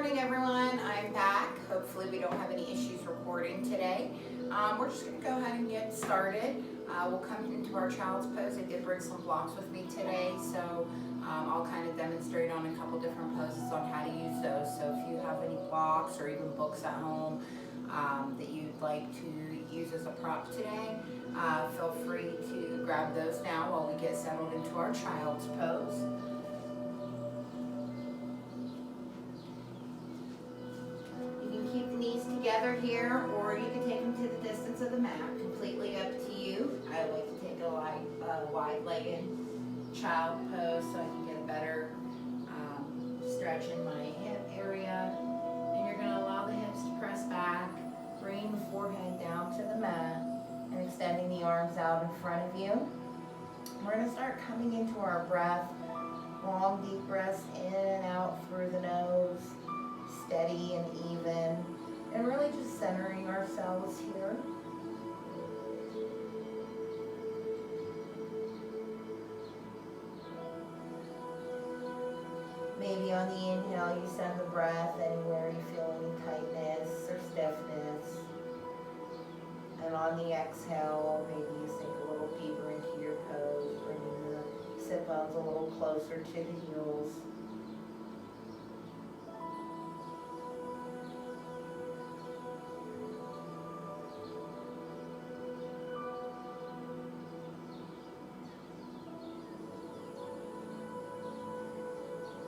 morning, everyone. I'm back. Hopefully we don't have any issues recording today. We're just going to go ahead and get started. We'll come into our child's pose. I did bring some blocks with me today, so I'll kind of demonstrate on a couple different poses on how to use those. So if you have any blocks or even books at home that you'd like to use as a prop today, feel free to grab those now while we get settled into our child's pose. Keep the knees together here, or you can take them to the distance of the mat. Completely up to you. I like to take a wide-legged child pose so I can get a better stretch in my hip area. And you're going to allow the hips to press back, bringing the forehead down to the mat, and extending the arms out in front of you. We're going to start coming into our breath. Long, deep breaths in and out through the nose. Steady and even, and really just centering ourselves here. Maybe on the inhale you send the breath anywhere you feel any tightness or stiffness, and on the exhale maybe you sink a little deeper into your pose, bringing the sit bones a little closer to the heels.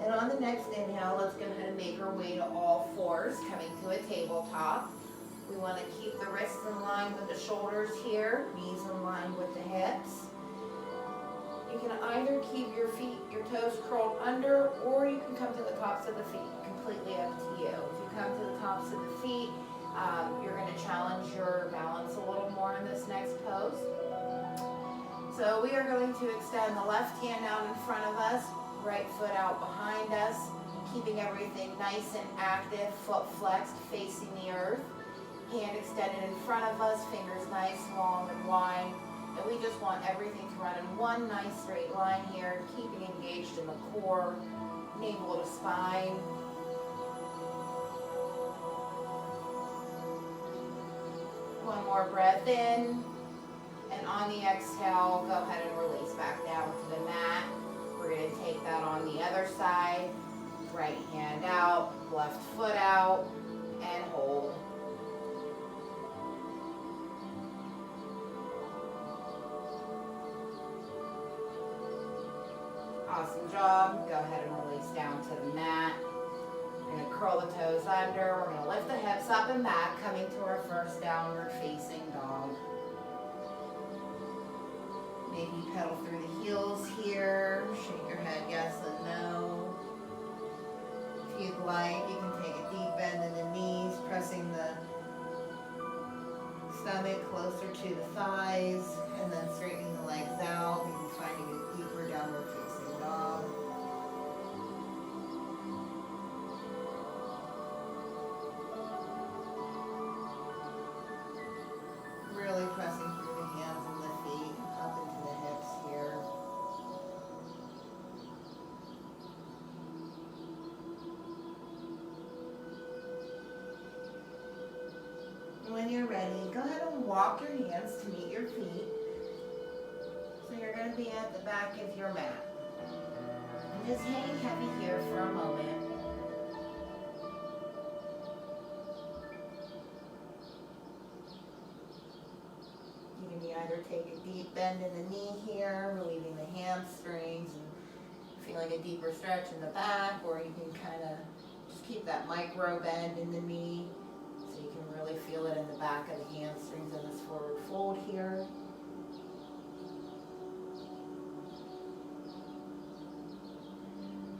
And on the next inhale, let's go ahead and make our way to all fours, coming to a tabletop. We want to keep the wrists in line with the shoulders here, knees in line with the hips. You can either keep your toes curled under, or you can come to the tops of the feet, completely up to you. If you come to the tops of the feet, you're going to challenge your balance a little more in this next pose. So we are going to extend the left hand out in front of us, right foot out behind us, keeping everything nice and active, foot flexed, facing the earth. Hand extended in front of us, fingers nice, long, and wide. And we just want everything to run in one nice straight line here, keeping engaged in the core, navel to spine. One more breath in. And on the exhale, go ahead and release back down to the mat. We're going to take that on the other side. Right hand out, left foot out, and hold. Awesome job. Go ahead and release down to the mat. We're going to curl the toes under. We're going to lift the hips up and back, coming to our first downward facing dog. Maybe you pedal through the heels here, shake your head yes and no. If you'd like, you can take a deep bend in the knees, pressing the stomach closer to the thighs, and then straightening the legs out, maybe finding a deeper downward facing dog. Really pressing through the hands and the feet, up into the hips here. And when you're ready, go ahead and walk your hands to meet your feet. So you're going to be at the back of your mat. And just hang heavy here for a moment. Either take a deep bend in the knee here, relieving the hamstrings and feeling a deeper stretch in the back, or you can kind of just keep that micro bend in the knee so you can really feel it in the back of the hamstrings in this forward fold here.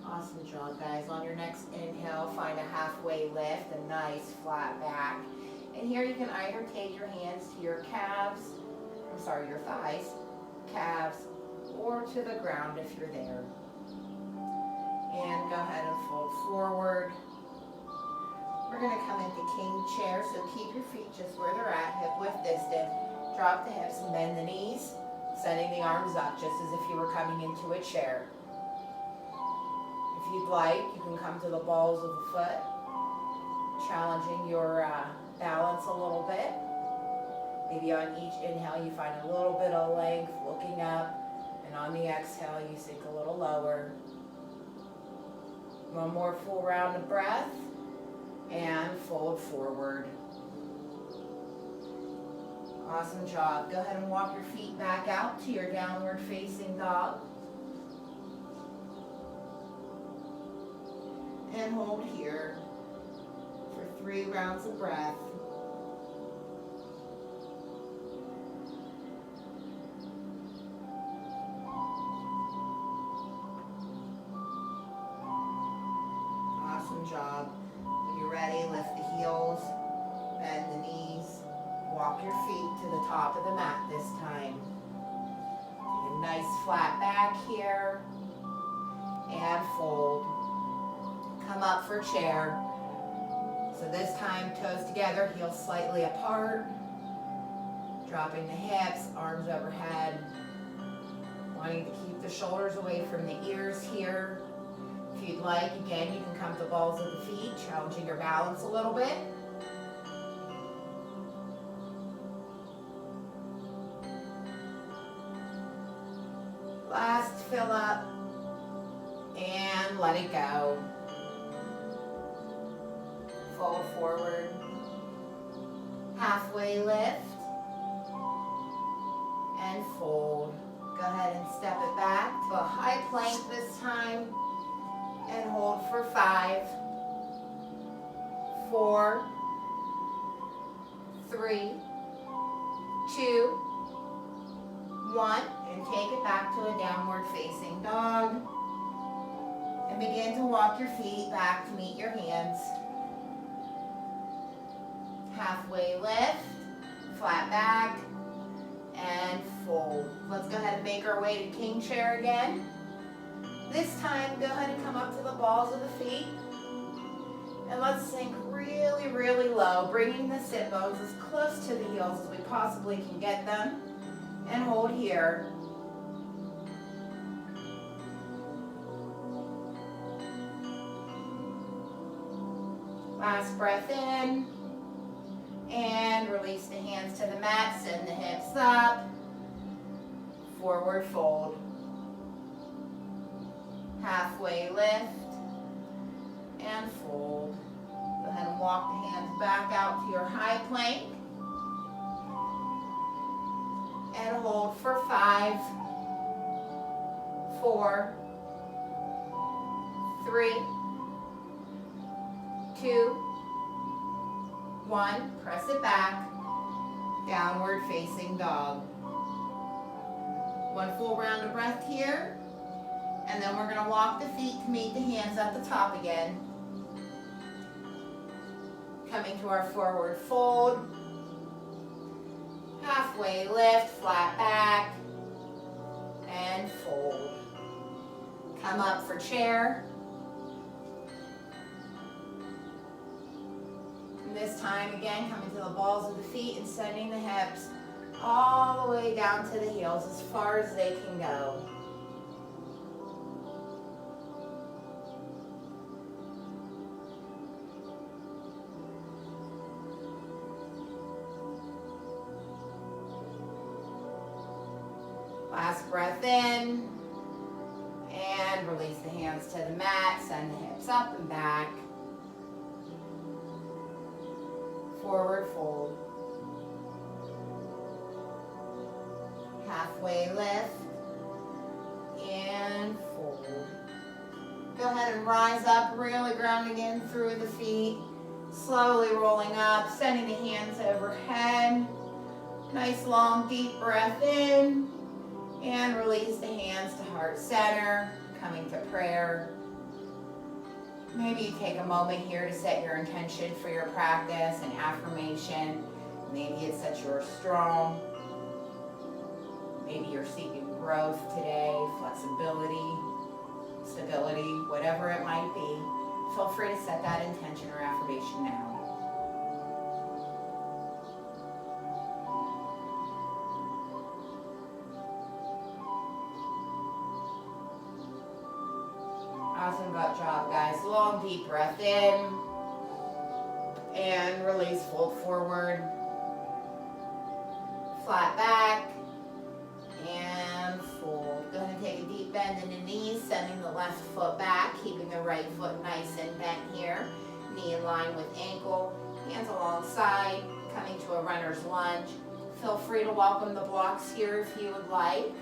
Awesome job, guys. On your next inhale, find a halfway lift, a nice flat back. And here you can either take your hands to your your thighs, calves, or to the ground if you're there. And go ahead and fold forward. We're going to come into king chair, so keep your feet just where they're at, hip width distant. Drop the hips and bend the knees, sending the arms up just as if you were coming into a chair. If you'd like, you can come to the balls of the foot Challenging your balance a little bit. Maybe on each inhale you find a little bit of length, looking up, and on the exhale you sink a little lower. One more full round of breath, and fold forward. Awesome job. Go ahead and walk your feet back out to your downward facing dog. And hold here for 3 rounds of breath. Awesome job. When you're ready, lift the heels, bend the knees, walk your feet to the top of the mat this time. Take a nice flat back here, and fold. Come up for chair. So this time, toes together, heels slightly apart. Dropping the hips, arms overhead. Wanting to keep the shoulders away from the ears here. If you'd like, again, you can come to balls of the feet, challenging your balance a little bit. Last fill up, and let it go. Fold forward, halfway lift, and fold. Go ahead and step it back to a high plank this time, and hold for 5, 4, 3, 2, 1, and take it back to a downward facing dog. And begin to walk your feet back to meet your hands. Halfway lift, flat back, and fold. Let's go ahead and make our way to king chair again. This time, go ahead and come up to the balls of the feet. And let's sink really, really low, bringing the sit bones as close to the heels as we possibly can get them. And hold here. Last breath in. And release the hands to the mat, send the hips up. Forward fold. Halfway lift. And fold. Go ahead and walk the hands back out to your high plank. And hold for 5, 4, 3, 2, 1. Press it back. Downward facing dog. One full round of breath here. And then we're going to walk the feet to meet the hands at the top again. Coming to our forward fold. Halfway lift, flat back, and fold. Come up for chair. And this time again, coming to the balls of the feet and sending the hips all the way down to the heels as far as they can go. Last breath in, and release the hands to the mat, send the hips up and back. Forward fold. Halfway lift, and fold. Go ahead and rise up, really grounding in through the feet, slowly rolling up, sending the hands overhead. Nice long deep breath in. And release the hands to heart center, coming to prayer. Maybe you take a moment here to set your intention for your practice and affirmation. Maybe it's that you're strong. Maybe you're seeking growth today, flexibility, stability, whatever it might be. Feel free to set that intention or affirmation now. Awesome job, guys. Long, deep breath in. And release, fold forward. Flat back. And fold. Go ahead and take a deep bend in the knees, sending the left foot back, keeping the right foot nice and bent here. Knee in line with ankle, hands alongside, coming to a runner's lunge. Feel free to welcome the blocks here if you would like.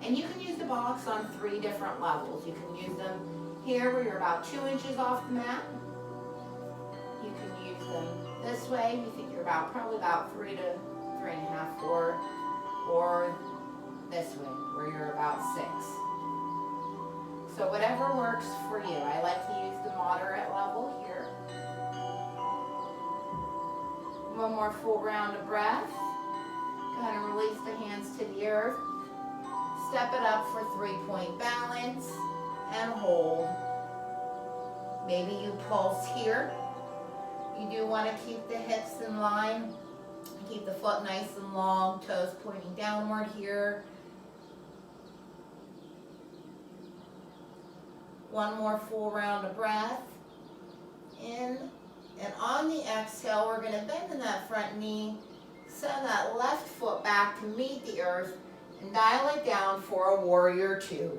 And you can use the blocks on 3 different levels. You can use them here where you're about 2 inches off the mat. You can use them this way. You think you're probably about 3 to 3.5, 4, or this way where you're about 6. So whatever works for you. I like to use the moderate level here. One more full round of breath. Go ahead and release the hands to the earth. Step it up for 3-point balance and hold. Maybe you pulse here. You do want to keep the hips in line. Keep the foot nice and long, toes pointing downward here. One more full round of breath. In. And on the exhale, we're going to bend in that front knee. Send that left foot back to meet the earth. And dial it down for a warrior 2.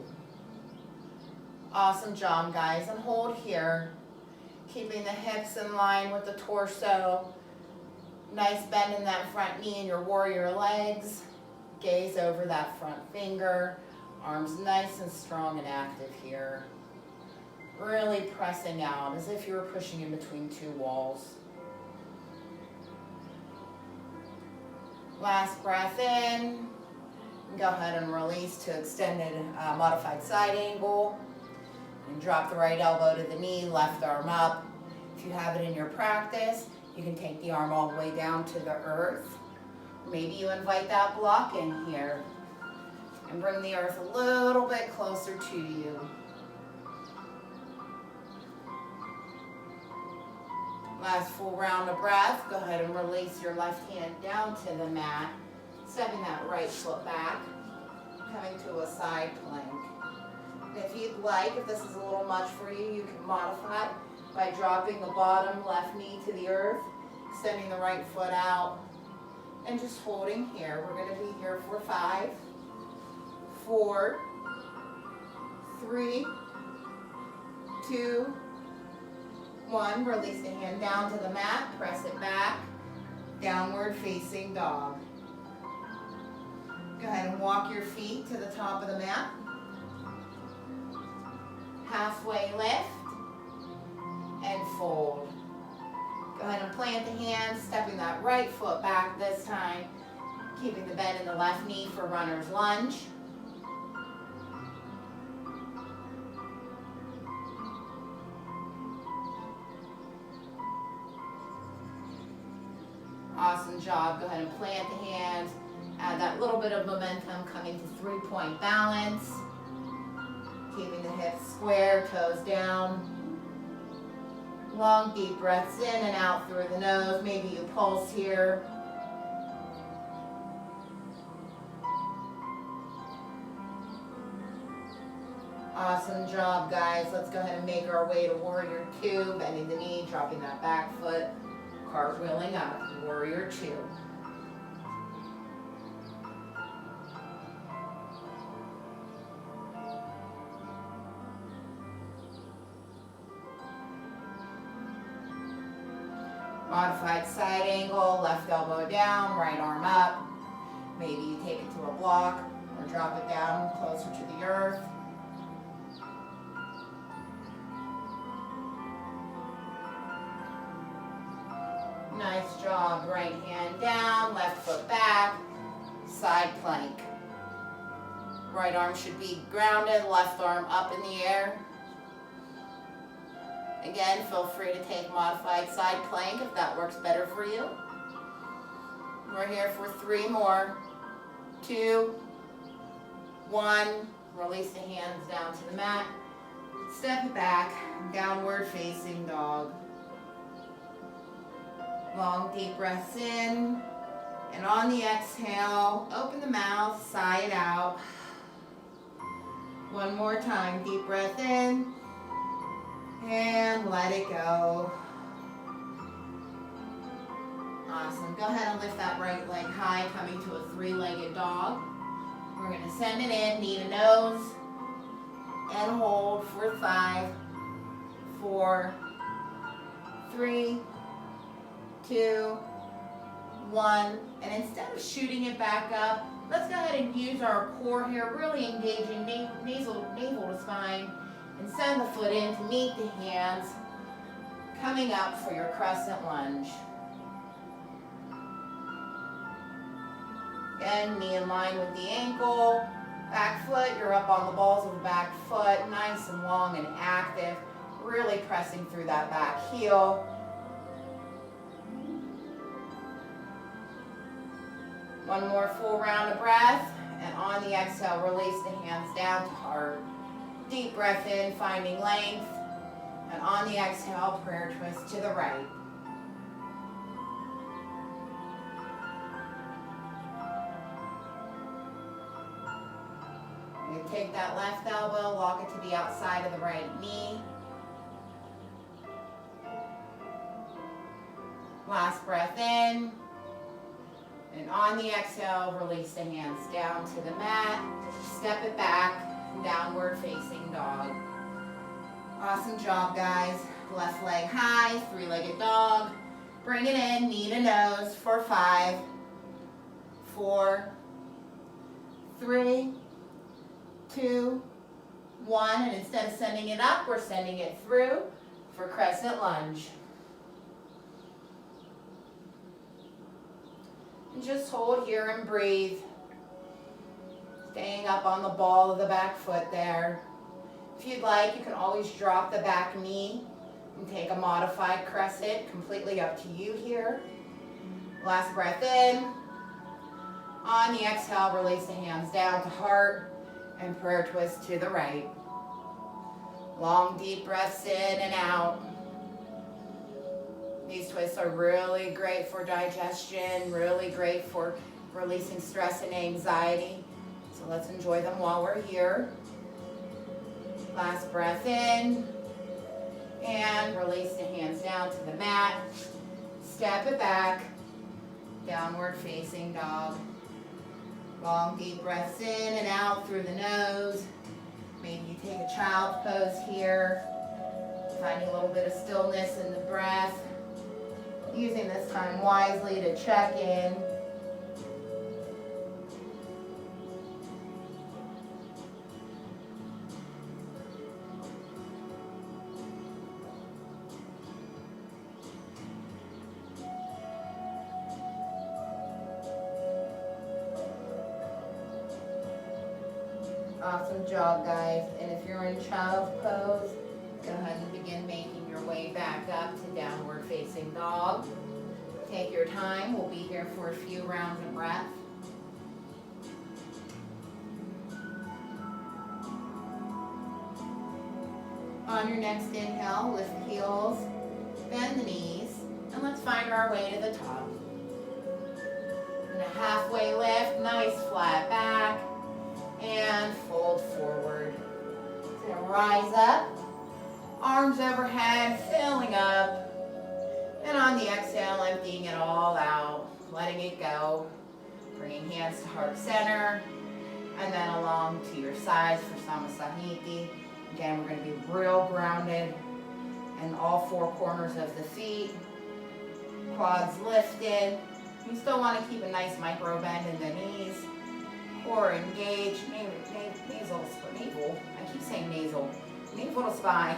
Awesome job, guys. And hold here. Keeping the hips in line with the torso. Nice bend in that front knee and your warrior legs. Gaze over that front finger. Arms nice and strong and active here. Really pressing out as if you were pushing in between 2 walls. Last breath in. Go ahead and release to extended modified side angle. And drop the right elbow to the knee, left arm up. If you have it in your practice, you can take the arm all the way down to the earth. Maybe you invite that block in here and bring the earth a little bit closer to you. Last full round of breath. Go ahead and release your left hand down to the mat. Stepping that right foot back. Coming to a side plank. And if you'd like, if this is a little much for you, you can modify by dropping the bottom left knee to the earth. Extending the right foot out. And just holding here. We're going to be here for 5, 4, 3, 2, 1, release the hand down to the mat, press it back, downward facing dog. Go ahead and walk your feet to the top of the mat. Halfway lift and fold. Go ahead and plant the hands, stepping that right foot back this time, keeping the bend in the left knee for runner's lunge. Awesome job. Go ahead and plant the hands. Add that little bit of momentum coming to 3-point balance. Keeping the hips square, toes down. Long, deep breaths in and out through the nose. Maybe you pulse here. Awesome job, guys. Let's go ahead and make our way to warrior 2. Bending the knee, dropping that back foot. Cartwheeling up, warrior 2. Modified side angle, left elbow down, right arm up. Maybe you take it to a block or drop it down closer to the earth. Nice job. Right hand down, left foot back, side plank. Right arm should be grounded, left arm up in the air. Again, feel free to take modified side plank if that works better for you. We're here for 3 more. 2, 1. Release the hands down to the mat. Step it back, downward facing dog. Long, deep breaths in. And on the exhale, open the mouth, sigh it out. One more time, deep breath in. And let it go. Awesome. Go ahead and lift that right leg high, coming to a three-legged dog. We're going to send it in, knee to nose, and hold for 5, 4, 3, 2, 1. And instead of shooting it back up, let's go ahead and use our core here, really engaging navel to spine, and send the foot in to meet the hands, coming up for your crescent lunge. Again, knee in line with the ankle, back foot, you're up on the balls of the back foot, nice and long and active, really pressing through that back heel. One more full round of breath, and on the exhale, release the hands down to heart. Deep breath in, finding length, and on the exhale, prayer twist to the right. You take that left elbow, walk it to the outside of the right knee. Last breath in. And on the exhale, release the hands down to the mat. Step it back, downward facing dog. Awesome job, guys. Left leg high, three-legged dog. Bring it in, knee to nose for 5, 4, 3, 2, 1. And instead of sending it up, we're sending it through for crescent lunge. And just hold here and breathe. Staying up on the ball of the back foot there. If you'd like, you can always drop the back knee and take a modified crescent, completely up to you here. Last breath in. On the exhale, release the hands down to heart and prayer twist to the right. Long, deep breaths in and out. These twists are really great for digestion, really great for releasing stress and anxiety. So let's enjoy them while we're here. Last breath in, and release the hands down to the mat. Step it back, downward facing dog. Long, deep breaths in and out through the nose. Maybe you take a child's pose here, finding a little bit of stillness in the breath. Using this time wisely to check in. Awesome job, guys. And if you're in child's pose, go ahead and begin making your way back up to downward facing dog. Take your time. We'll be here for a few rounds of breath. On your next inhale, lift the heels, bend the knees, and let's find our way to the top. And a halfway lift, nice flat back, and fold forward. So rise up. Arms overhead, filling up. And on the exhale, emptying it all out, letting it go. Bringing hands to heart center. And then along to your sides for Samasahiti. Again, we're going to be real grounded. And all 4 corners of the feet. Quads lifted. You still want to keep a nice micro bend in the knees. Core engaged. Navel. I keep saying nasal. Navel to spine.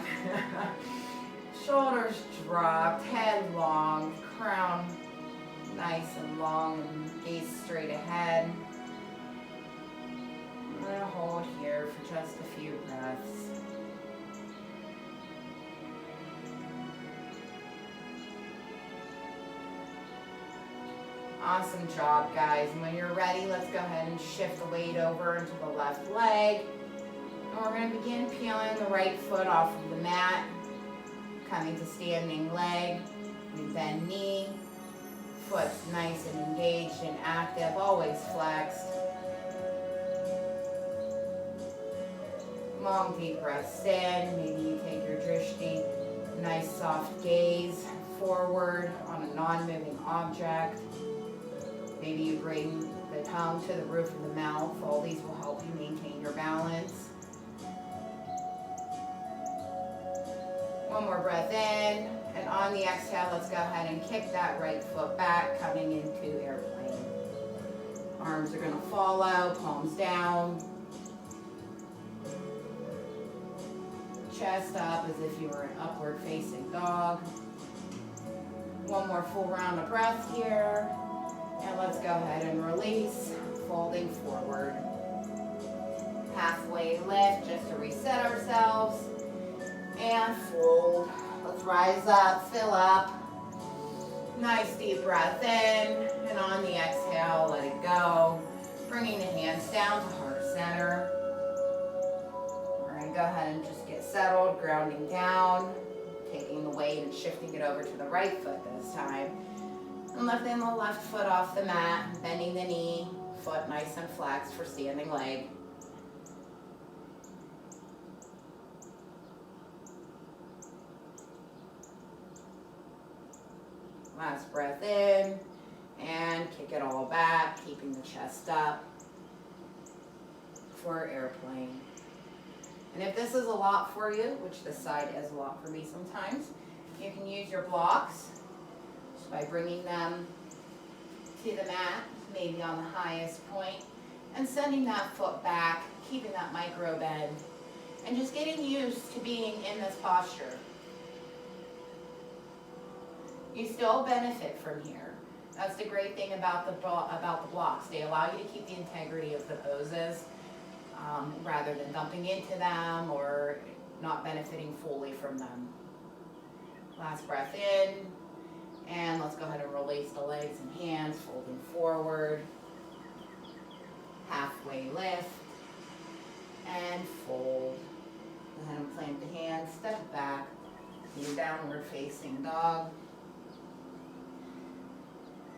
Shoulders dropped, head long, crown nice and long, and gaze straight ahead. I'm going to hold here for just a few breaths. Awesome job, guys. And when you're ready, let's go ahead and shift the weight over into the left leg. And we're going to begin peeling the right foot off of the mat, coming to standing leg. We bend knee, foot's nice and engaged and active, always flexed. Long deep breaths in. Maybe you take your drishti, nice soft gaze forward on a non-moving object. Maybe you bring the tongue to the roof of the mouth. All these will help you maintain your balance. One more breath in, and on the exhale, let's go ahead and kick that right foot back, coming into airplane. Arms are going to follow, palms down. Chest up as if you were an upward facing dog. One more full round of breath here. And let's go ahead and release, folding forward. Halfway lift just to reset ourselves. And fold. Let's rise up, fill up. Nice deep breath in. And on the exhale, let it go. Bringing the hands down to heart center. We're going to go ahead and just get settled, grounding down. Taking the weight and shifting it over to the right foot this time. And lifting the left foot off the mat, bending the knee, foot nice and flexed for standing leg. Last breath in, and kick it all back, keeping the chest up for airplane. And if this is a lot for you, which this side is a lot for me sometimes, you can use your blocks just by bringing them to the mat, maybe on the highest point, and sending that foot back, keeping that micro bend, and just getting used to being in this posture. You still benefit from here. That's the great thing about the blocks. They allow you to keep the integrity of the poses rather than dumping into them or not benefiting fully from them. Last breath in, and let's go ahead and release the legs and hands, folding forward. Halfway lift, and fold. Go ahead and plant the hands, step back, to downward facing dog.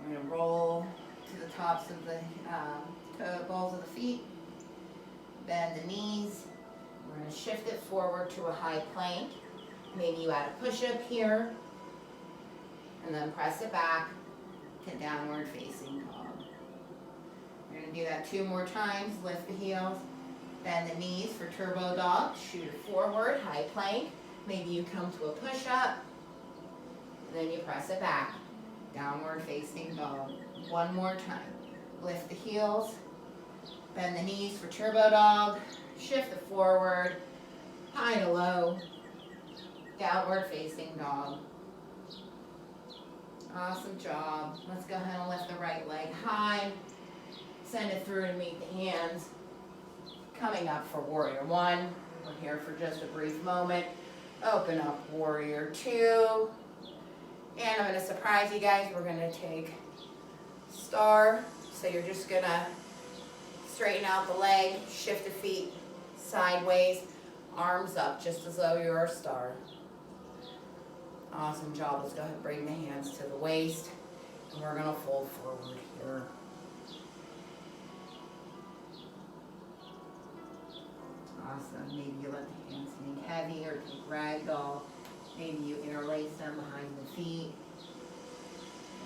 We're going to roll to the tops of the balls of the feet. Bend the knees. We're going to shift it forward to a high plank. Maybe you add a push-up here. And then press it back to downward facing dog. We're going to do that 2 more times. Lift the heels. Bend the knees for turbo dog. Shoot it forward, high plank. Maybe you come to a push-up. Then you press it back. Downward facing dog. 1 more time. Lift the heels. Bend the knees for turbo dog. Shift it forward. High to low. Downward facing dog. Awesome job. Let's go ahead and lift the right leg high. Send it through to meet the hands. Coming up for warrior 1. We're here for just a brief moment. Open up warrior 2. And I'm going to surprise you guys. We're going to take star. So you're just going to straighten out the leg, shift the feet sideways, arms up, just as though you're a star. Awesome job. Let's go ahead and bring the hands to the waist. And we're going to fold forward here. Awesome. Maybe you let the hands hang heavy or take ragdoll. Maybe you interlace them behind the feet.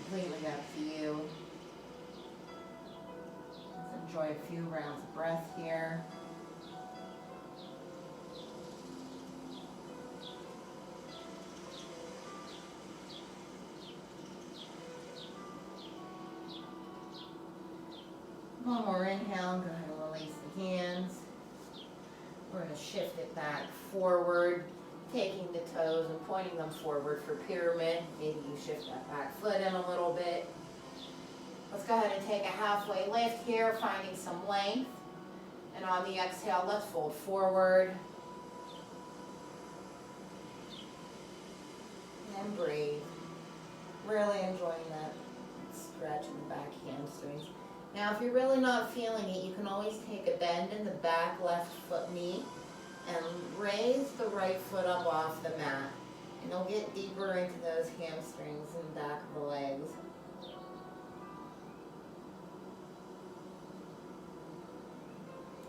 Completely up to you. Let's enjoy a few rounds of breath here. One more inhale. Go ahead and release the hands. We're going to shift it back forward, taking the toes and pointing them forward for pyramid. Maybe you shift that back foot in a little bit. Let's go ahead and take a halfway lift here, finding some length. And on the exhale, let's fold forward. And breathe. Really enjoying that stretch in the back hamstrings. Now, if you're really not feeling it, you can always take a bend in the back left foot knee and raise the right foot up off the mat. And you'll get deeper into those hamstrings and back of the legs.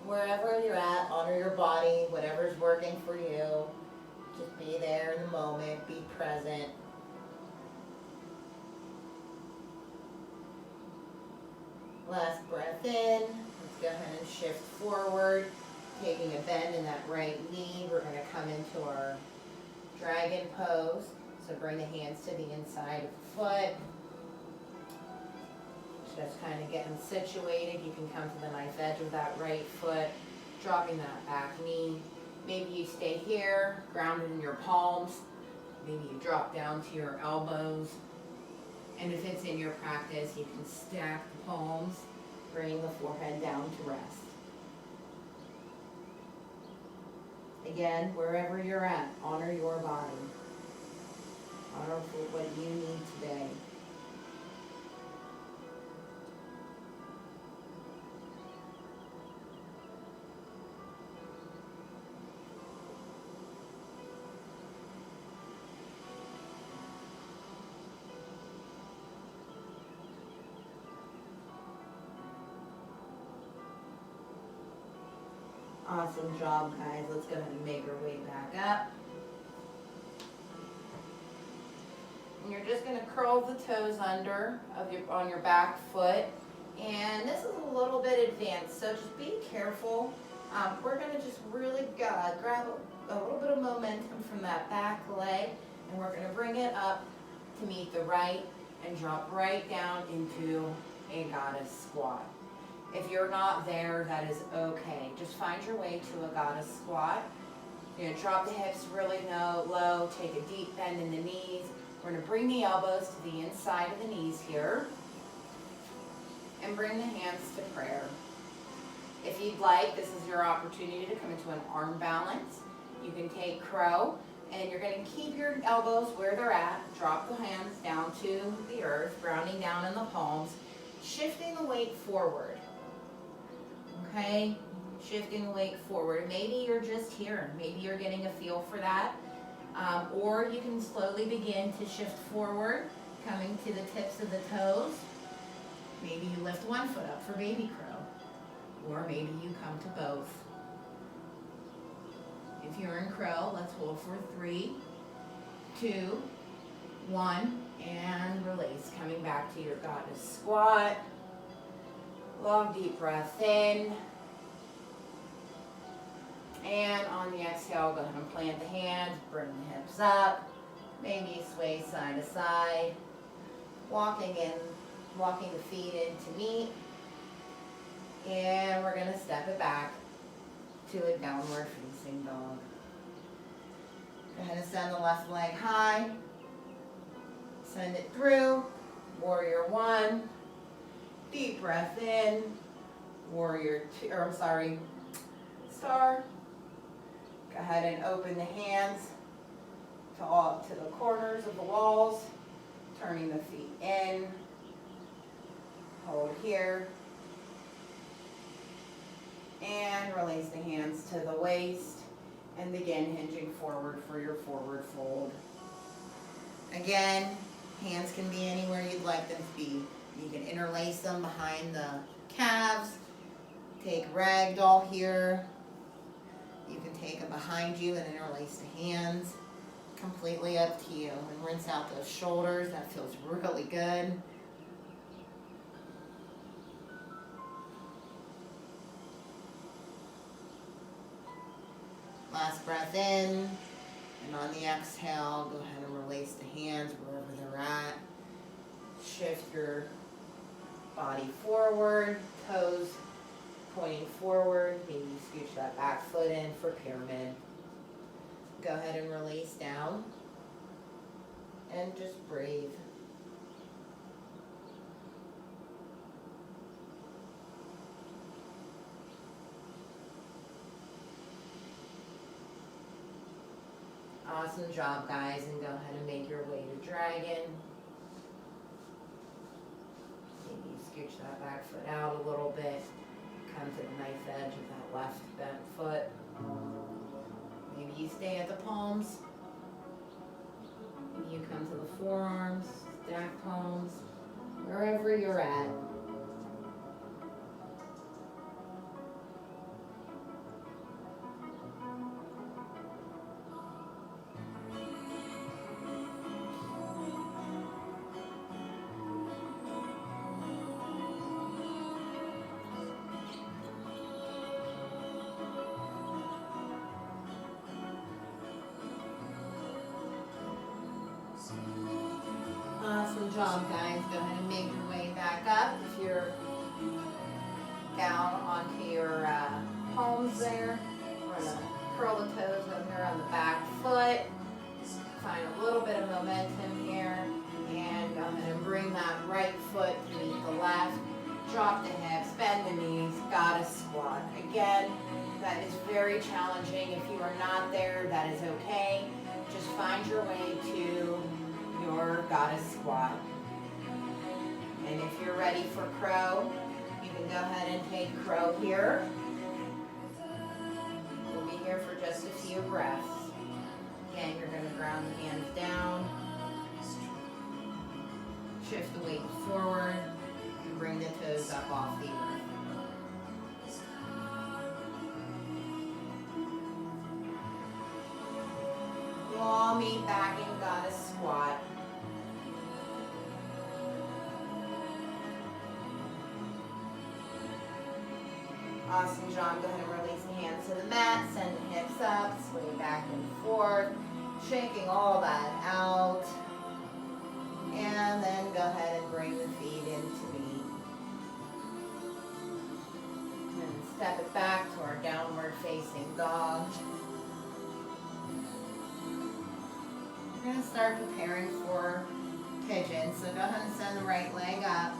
Wherever you're at, honor your body, whatever's working for you. Just be there in the moment, be present. breath in. Let's go ahead and shift forward, taking a bend in that right knee. We're going to come into our dragon pose. So bring the hands to the inside of the foot. Just kind of getting situated. You can come to the knife edge of that right foot, dropping that back knee. Maybe you stay here, grounded in your palms. Maybe you drop down to your elbows. And if it's in your practice, you can stack the palms, bring the forehead down to rest. Again, wherever you're at, honor your body. Honor for what you need today. Awesome job, guys. Let's go ahead and make our way back up. And you're just going to curl the toes under on your back foot. And this is a little bit advanced, so just be careful. We're going to just really grab a little bit of momentum from that back leg, and we're going to bring it up to meet the right and drop right down into a goddess squat. If you're not there, that is okay. Just find your way to a goddess squat. You're going to drop the hips really low, take a deep bend in the knees. We're going to bring the elbows to the inside of the knees here. And bring the hands to prayer. If you'd like, this is your opportunity to come into an arm balance. You can take crow, and you're going to keep your elbows where they're at. Drop the hands down to the earth, grounding down in the palms, shifting the weight forward. Okay, shifting the weight forward. Maybe you're just here. Maybe you're getting a feel for that. Or you can slowly begin to shift forward, coming to the tips of the toes. Maybe you lift one foot up for baby crow. Or maybe you come to both. If you're in crow, let's hold for 3, 2, 1, and release. Coming back to your goddess squat. Long deep breath in. And on the exhale, go ahead and plant the hands, bring the hips up. Maybe sway side to side. Walking the feet in to meet. And we're going to step it back to a downward facing dog. Go ahead and send the left leg high. Send it through. Warrior 1. Deep breath in. Warrior 2, star. Go ahead and open the hands to the corners of the walls. Turning the feet in. Hold here. And release the hands to the waist. And begin hinging forward for your forward fold. Again, hands can be anywhere you'd like them to be. You can interlace them behind the calves. Take ragdoll here. You can take them behind you and interlace the hands. Completely up to you. And rinse out those shoulders. That feels really good. Last breath in. And on the exhale, go ahead and release the hands wherever they're at. Shift your body forward, toes pointing forward. Maybe you scooch that back foot in for pyramid. Go ahead and release down. And just breathe. Awesome job, guys, and go ahead and make your way to dragon. Maybe you scooch that back foot out a little bit. Come to the knife edge of that left bent foot. Maybe you stay at the palms. Maybe you come to the forearms, stack palms, wherever you're at. Awesome job, guys. Go ahead and make your way back up. If you're down onto your palms there, we're going to curl the toes under on the back foot. Find a little bit of momentum here. And go ahead and bring that right foot to meet the left. Drop the hips, bend the knees, goddess squat. Again, that is very challenging. If you are not there, that is okay. Just find your way to your goddess squat. And if you're ready for crow, you can go ahead and take crow here. We'll be here for just a few breaths. Again, you're going to ground the hands down. Shift the weight forward and bring the toes up off the earth. We'll all meet back in goddess squat. Awesome job. Go ahead and release the hands to the mat. Send the hips up. Sway back and forth. Shaking all that out. And then go ahead and bring the feet into meet. And step it back to our downward facing dog. We're going to start preparing for pigeon. So go ahead and send the right leg up.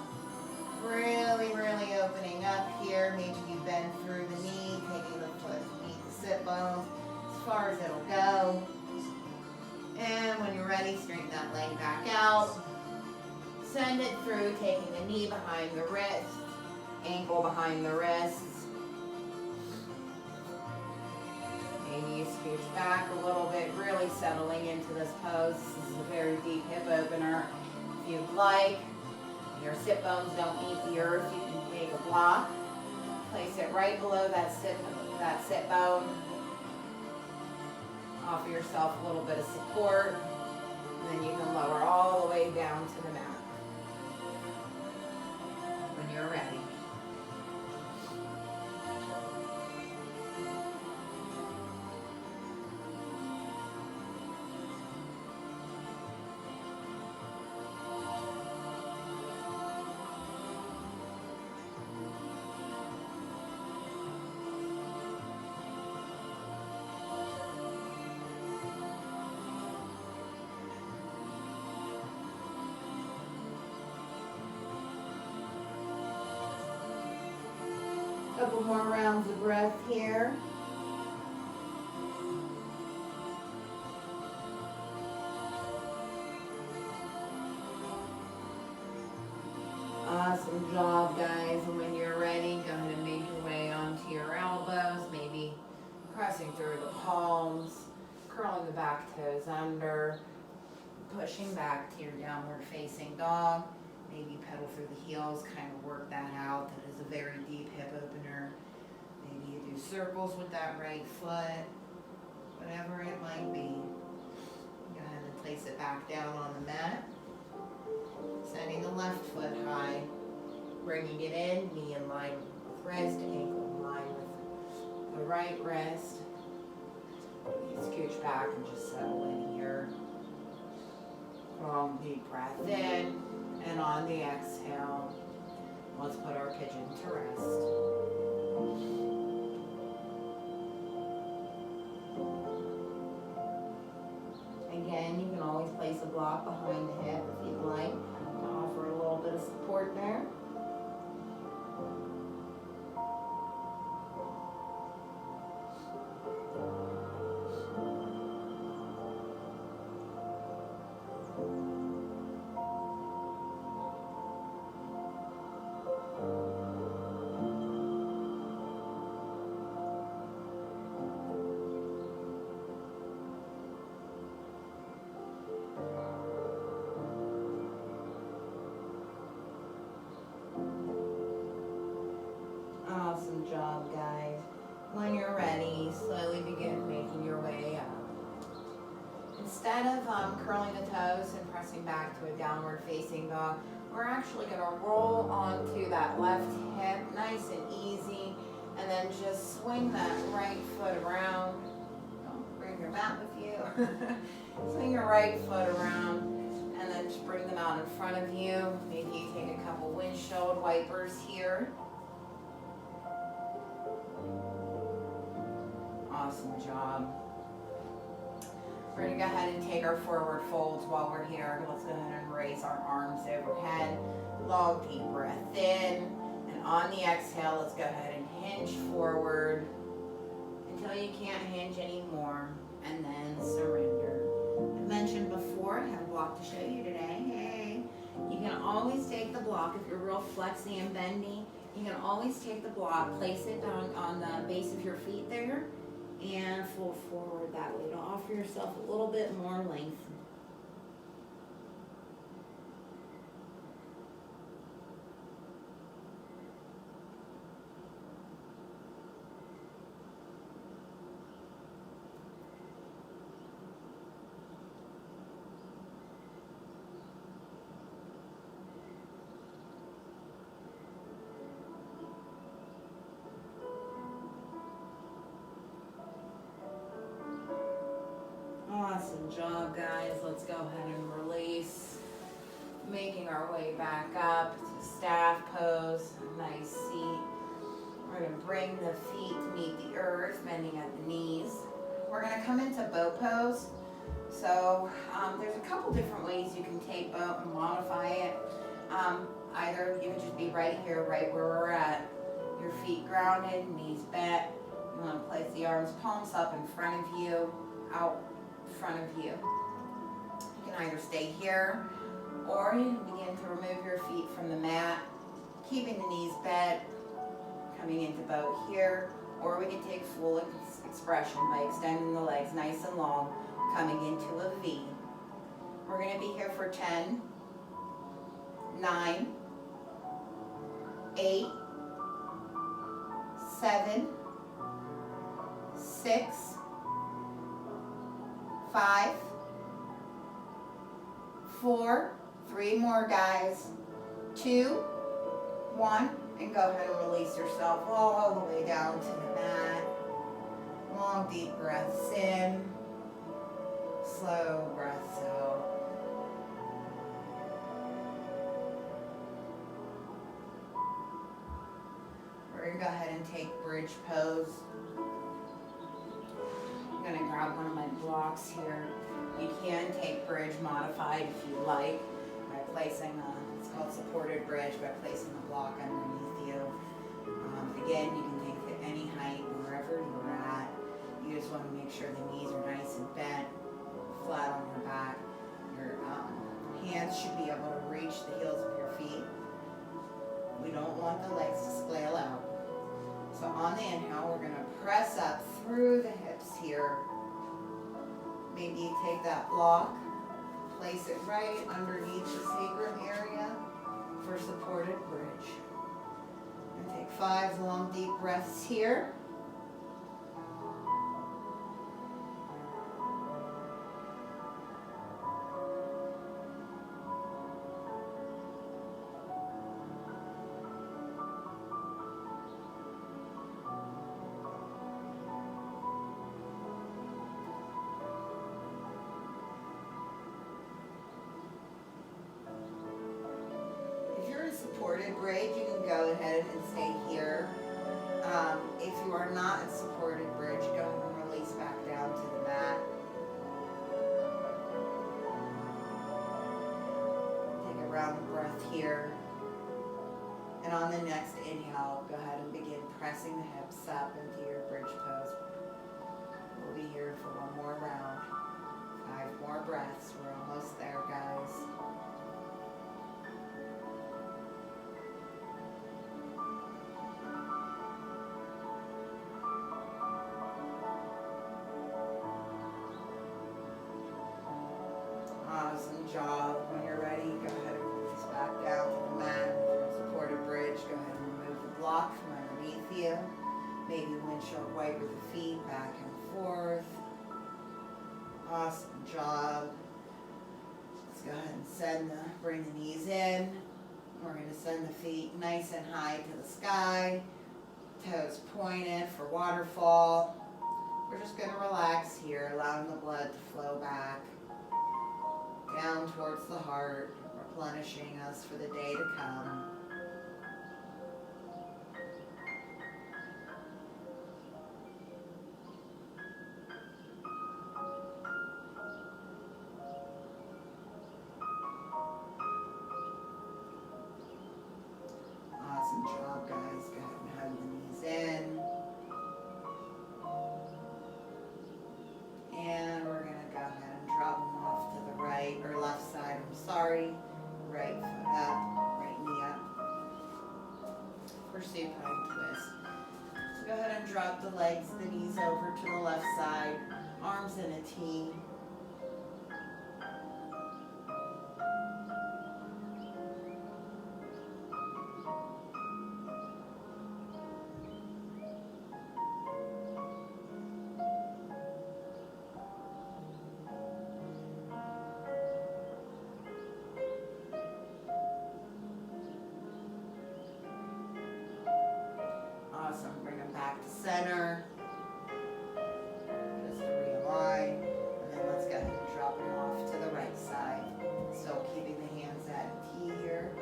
Really, really opening up here. Maybe you bend through the knee, taking the foot to meet the sit bones as far as it'll go. And when you're ready, straighten that leg back out. Send it through, taking the knee behind the wrist, ankle behind the wrists. Maybe you scooch back a little bit, really settling into this pose. This is a very deep hip opener. If you'd like, your sit bones don't meet the earth, you can make a block. Place it right below that sit bone. Offer yourself a little bit of support. And then you can lower all the way down to the mat when you're ready. Couple more rounds of breath here. Awesome job, guys. And when you're ready, go ahead and make your way onto your elbows, maybe pressing through the palms, curling the back toes under, pushing back to your downward facing dog. Maybe pedal through the heels, kind of work that out. That is a very deep hip opener. Maybe you do circles with that right foot, whatever it might be. Go ahead and place it back down on the mat. Sending the left foot high, bringing it in, knee in line with wrist, ankle in line with the right wrist. You scooch back and just settle in here. Long deep breath in. And on the exhale, let's put our pigeon to rest. Again, you can always place a block behind the hip if you'd like to offer a little bit of support there. Awesome job, guys. When you're ready, slowly begin making your way up. Instead of curling the toes and pressing back to a downward facing dog, we're actually going to roll onto that left hip, nice and easy, and then just swing that right foot around. Don't bring your mat with you. Swing your right foot around, and then just bring them out in front front of you. Maybe you take a couple windshield wipers here. Awesome job. We're going to go ahead and take our forward folds while we're here. Let's go ahead and raise our arms overhead. Long, deep breath in. And on the exhale, let's go ahead and hinge forward until you can't hinge anymore. And then surrender. I mentioned before, I have a block to show you today. Hey, you can always take the block if you're real flexy and bendy. You can always take the block, place it on the base of your feet there, and fold forward that way to offer yourself a little bit more length. Awesome job, guys. Let's go ahead and release. Making our way back up to staff pose. Nice seat. We're going to bring the feet to meet the earth, bending at the knees. We're going to come into bow pose. So there's a couple different ways you can take bow and modify it. Either you can just be right here, right where we're at. Your feet grounded, knees bent. You want to place the arms, palms up in front of you, out front of you. You can either stay here or you can begin to remove your feet from the mat, keeping the knees bent, coming into bow here, or we can take full expression by extending the legs nice and long, coming into a V. We're going to be here for 10, 9, 8, 7, 6, 5, 4, 3 more guys, 2, 1, and go ahead and release yourself all the way down to the mat. Long deep breaths in, slow breaths out. We're going to go ahead and take bridge pose. I'm going to grab one of my blocks here. You can take bridge modified if you like by placing it's called supported bridge, by placing a block underneath you. Again, you can take it any height, wherever you're at. You just want to make sure the knees are nice and bent, flat on your back. Your hands should be able to reach the heels of your feet. We don't want the legs to flail out. So on the inhale, we're going to press up through the hips here. Maybe you take that block, place it right underneath the sacrum area for supported bridge. And take 5 long deep breaths here. Supported bridge, you can go ahead and stay here. If you are not in supported bridge, go ahead and release back down to the mat. Take a round breath here. And on the next inhale, go ahead and begin pressing the hips up into your bridge pose. We'll be here for one more round. 5 more breaths. We're almost there, guys. Awesome job. When you're ready, go ahead and release back down to the mat. Supported bridge, go ahead and remove the block from underneath you. Maybe windshield wiper the feet back and forth. Awesome job. Let's go ahead and bring the knees in. We're going to send the feet nice and high to the sky. Toes pointed for waterfall. We're just going to relax here, allowing the blood to flow back. down towards the heart, replenishing us for the day to come. Awesome job, guys. Go ahead and hug the knees in. And we're going to go ahead and drop them off to the right or left side. I'm sorry. Right foot up, right knee up. For supine twist. So go ahead and drop the legs, the knees over to the left side. Arms in a T. Awesome. Bring them back to center. Just to realign. And then let's go ahead and drop them off to the right side. Still keeping the hands at T here.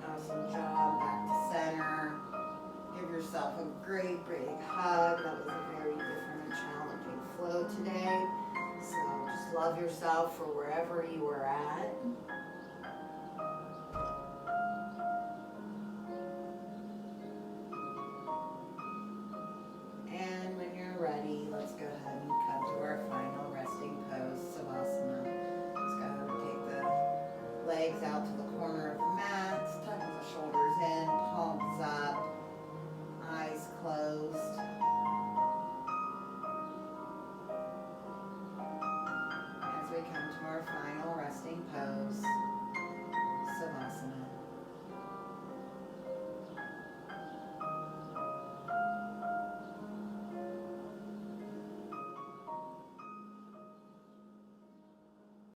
Awesome job. Back to center. Give yourself a great big hug. That was a very different and challenging flow today. So just love yourself for wherever you were at.